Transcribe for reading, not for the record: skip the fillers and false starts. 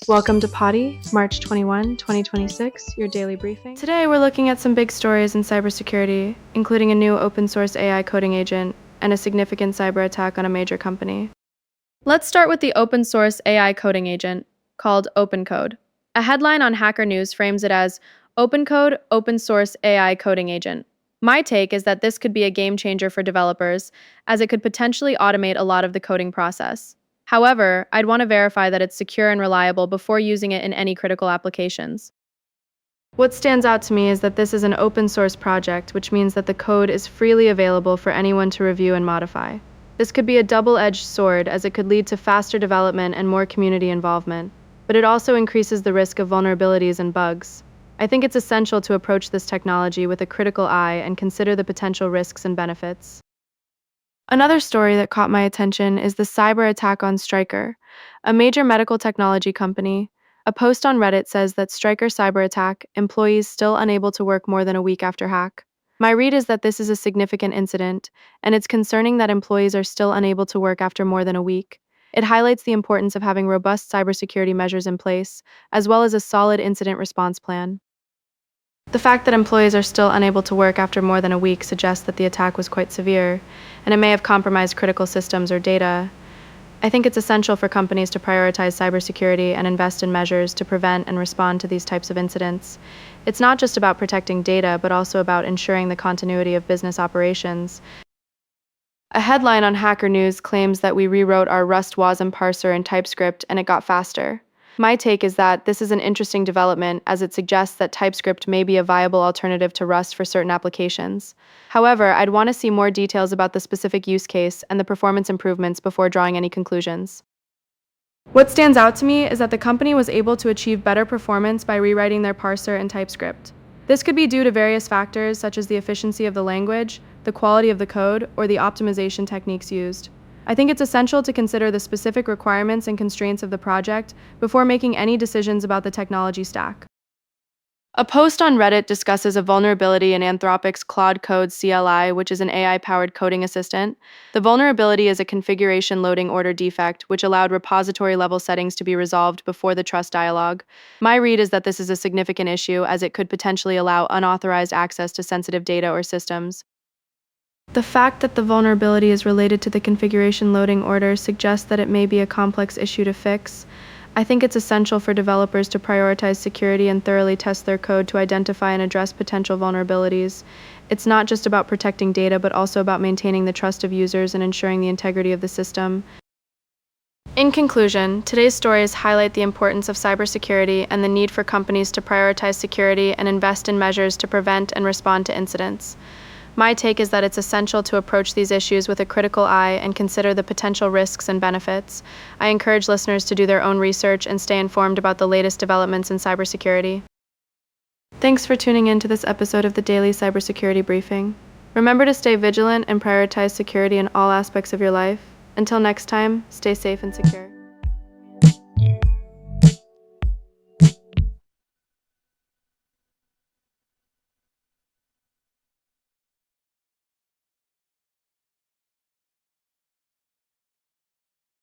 Welcome to Potty, March 21, 2026, your daily briefing. Today we're looking at some big stories in cybersecurity, including a new open source AI coding agent and a significant cyber attack on a major company. Let's start with the open source AI coding agent, called OpenCode. A headline on Hacker News frames it as OpenCode Open Source AI Coding Agent. My take is that this could be a game changer for developers, as it could potentially automate a lot of the coding process. However, I'd want to verify that it's secure and reliable before using it in any critical applications. What stands out to me is that this is an open source project, which means that the code is freely available for anyone to review and modify. This could be a double-edged sword, as it could lead to faster development and more community involvement, but it also increases the risk of vulnerabilities and bugs. I think it's essential to approach this technology with a critical eye and consider the potential risks and benefits. Another story that caught my attention is the cyber attack on Stryker, a major medical technology company. A post on Reddit says that Stryker cyber attack, employees still unable to work more than a week after hack. My read is that this is a significant incident, and it's concerning that employees are still unable to work after more than a week. It highlights the importance of having robust cybersecurity measures in place, as well as a solid incident response plan. The fact that employees are still unable to work after more than a week suggests that the attack was quite severe, and it may have compromised critical systems or data. I think it's essential for companies to prioritize cybersecurity and invest in measures to prevent and respond to these types of incidents. It's not just about protecting data, but also about ensuring the continuity of business operations. A headline on Hacker News claims that we rewrote our Rust WASM parser in TypeScript and it got faster. My take is that this is an interesting development, as it suggests that TypeScript may be a viable alternative to Rust for certain applications. However, I'd want to see more details about the specific use case and the performance improvements before drawing any conclusions. What stands out to me is that the company was able to achieve better performance by rewriting their parser in TypeScript. This could be due to various factors such as the efficiency of the language, the quality of the code, or the optimization techniques used. I think it's essential to consider the specific requirements and constraints of the project before making any decisions about the technology stack. A post on Reddit discusses a vulnerability in Anthropic's Claude Code CLI, which is an AI-powered coding assistant. The vulnerability is a configuration loading order defect, which allowed repository-level settings to be resolved before the trust dialog. My read is that this is a significant issue, as it could potentially allow unauthorized access to sensitive data or systems. The fact that the vulnerability is related to the configuration loading order suggests that it may be a complex issue to fix. I think it's essential for developers to prioritize security and thoroughly test their code to identify and address potential vulnerabilities. It's not just about protecting data, but also about maintaining the trust of users and ensuring the integrity of the system. In conclusion, today's stories highlight the importance of cybersecurity and the need for companies to prioritize security and invest in measures to prevent and respond to incidents. My take is that it's essential to approach these issues with a critical eye and consider the potential risks and benefits. I encourage listeners to do their own research and stay informed about the latest developments in cybersecurity. Thanks for tuning in to this episode of the Daily Cybersecurity Briefing. Remember to stay vigilant and prioritize security in all aspects of your life. Until next time, stay safe and secure.